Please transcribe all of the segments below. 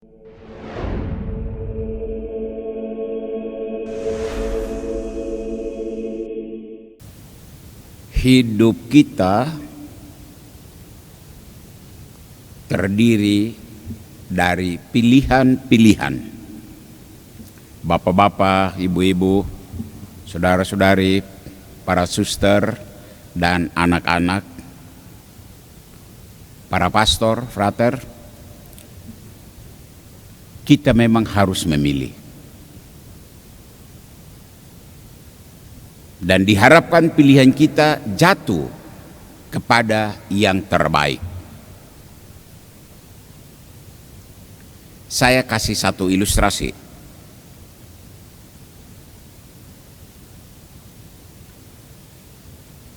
Hidup kita terdiri dari pilihan-pilihan. Bapak-bapak, ibu-ibu, saudara-saudari, para suster dan anak-anak, para pastor, frater, kita memang harus memilih. Dan diharapkan pilihan kita jatuh kepada yang terbaik. Saya kasih satu ilustrasi.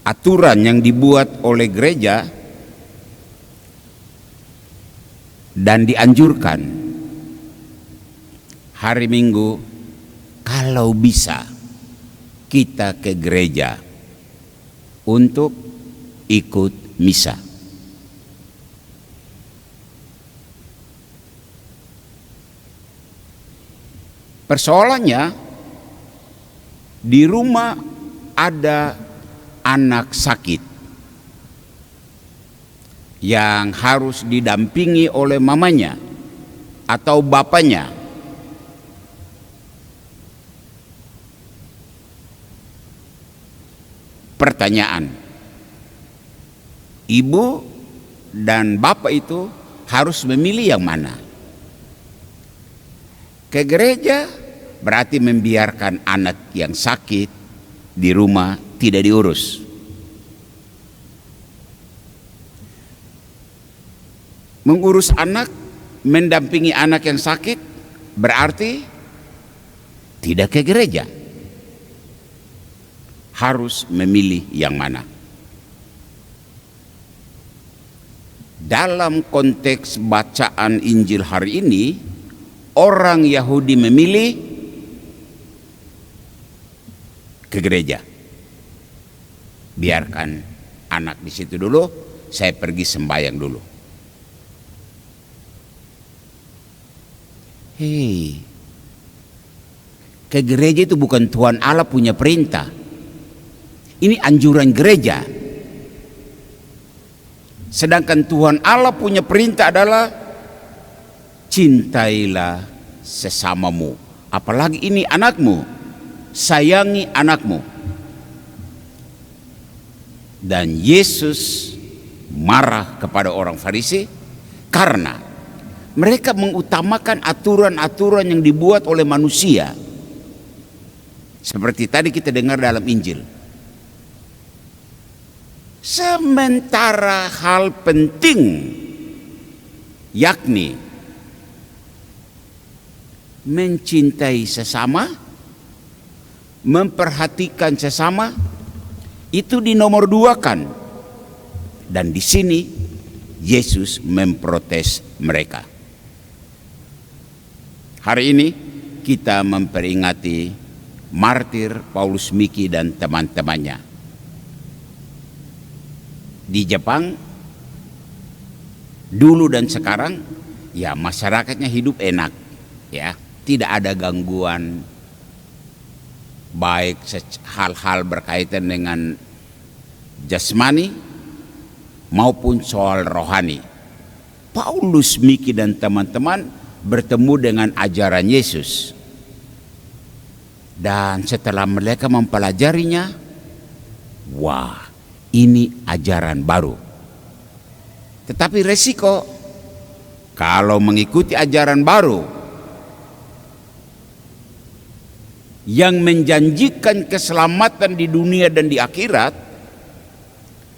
Aturan yang dibuat oleh gereja dan dianjurkan hari Minggu, kalau bisa kita ke gereja untuk ikut misa. Persoalannya, di rumah ada anak sakit yang harus didampingi oleh mamanya atau bapaknya. Pertanyaan, ibu dan bapak itu harus memilih yang mana? Ke gereja berarti membiarkan anak yang sakit di rumah tidak diurus. Mengurus anak, mendampingi anak yang sakit berarti tidak ke gereja. Harus memilih yang mana. Dalam konteks bacaan Injil hari ini, orang Yahudi memilih ke gereja. Biarkan anak di situ dulu, saya pergi sembahyang dulu. Hei, ke gereja itu bukan Tuhan Allah punya perintah. Ini anjuran gereja. Sedangkan Tuhan Allah punya perintah adalah cintailah sesamamu. Apalagi ini anakmu. Sayangi anakmu. Dan Yesus marah kepada orang Farisi karena mereka mengutamakan aturan-aturan yang dibuat oleh manusia. Seperti tadi kita dengar dalam Injil. Sementara hal penting, yakni mencintai sesama, memperhatikan sesama, itu dinomor duakan. Dan di sini Yesus memprotes mereka. Hari ini kita memperingati martir Paulus Miki dan teman-temannya. Di Jepang dulu dan sekarang ya masyarakatnya hidup enak, ya, tidak ada gangguan baik hal-hal berkaitan dengan jasmani maupun soal rohani. Paulus Miki dan teman-teman bertemu dengan ajaran Yesus, dan setelah mereka mempelajarinya, wah, ini ajaran baru. Tetapi resiko kalau mengikuti ajaran baru yang menjanjikan keselamatan di dunia dan di akhirat,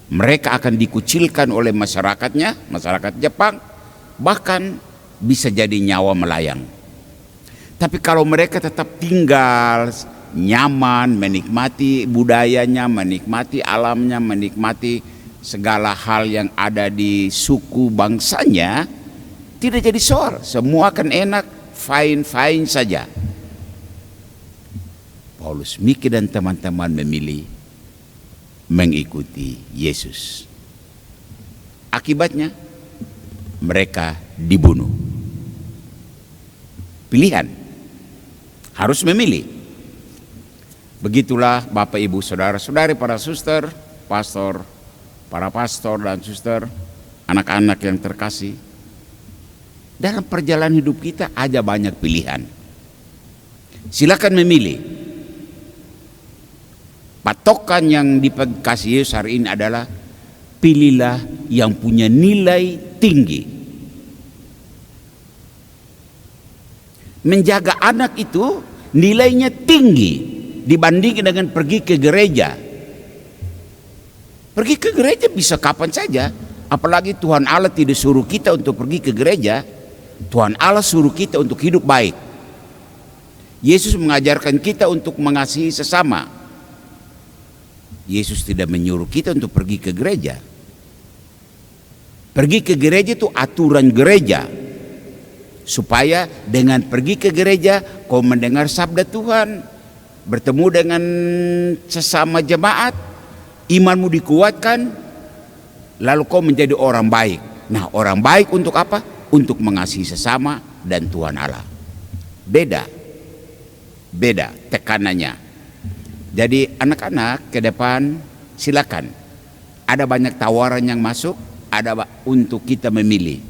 mereka akan dikucilkan oleh masyarakatnya, masyarakat Jepang, bahkan bisa jadi nyawa melayang. Tapi kalau mereka tetap tinggal nyaman, menikmati budayanya, menikmati alamnya, menikmati segala hal yang ada di suku bangsanya, tidak jadi soal, semua akan enak, fine-fine saja. Paulus Miki dan teman-teman memilih mengikuti Yesus. Akibatnya mereka dibunuh. Pilihan. Harus memilih. Begitulah Bapak Ibu Saudara-saudari, para suster, pastor, para pastor dan suster, anak-anak yang terkasih. Dalam perjalanan hidup kita ada banyak pilihan. Silakan memilih. Patokan yang dikasih Yesus hari ini adalah pilihlah yang punya nilai tinggi. Menjaga anak itu nilainya tinggi dibandingkan dengan pergi ke gereja. Pergi ke gereja bisa kapan saja, apalagi Tuhan Allah tidak suruh kita untuk pergi ke gereja. Tuhan Allah suruh kita untuk hidup baik. Yesus mengajarkan kita untuk mengasihi sesama. Yesus tidak menyuruh kita untuk pergi ke gereja. Pergi ke gereja itu aturan gereja, supaya dengan pergi ke gereja kau mendengar sabda Tuhan, bertemu dengan sesama jemaat, imanmu dikuatkan, lalu kau menjadi orang baik. Nah, orang baik untuk apa? Untuk mengasihi sesama dan Tuhan Allah. Beda tekanannya. Jadi anak-anak ke depan silakan. Ada banyak tawaran yang masuk, ada untuk kita memilih.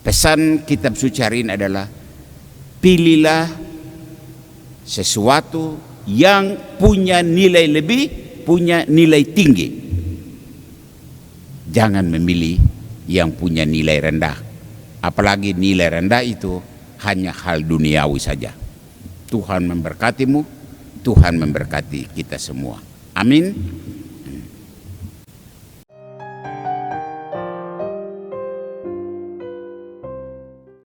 Pesan kitab suci hari ini adalah pilihlah sesuatu yang punya nilai lebih, punya nilai tinggi. Jangan memilih yang punya nilai rendah. Apalagi nilai rendah itu hanya hal duniawi saja. Tuhan memberkatimu, Tuhan memberkati kita semua. Amin.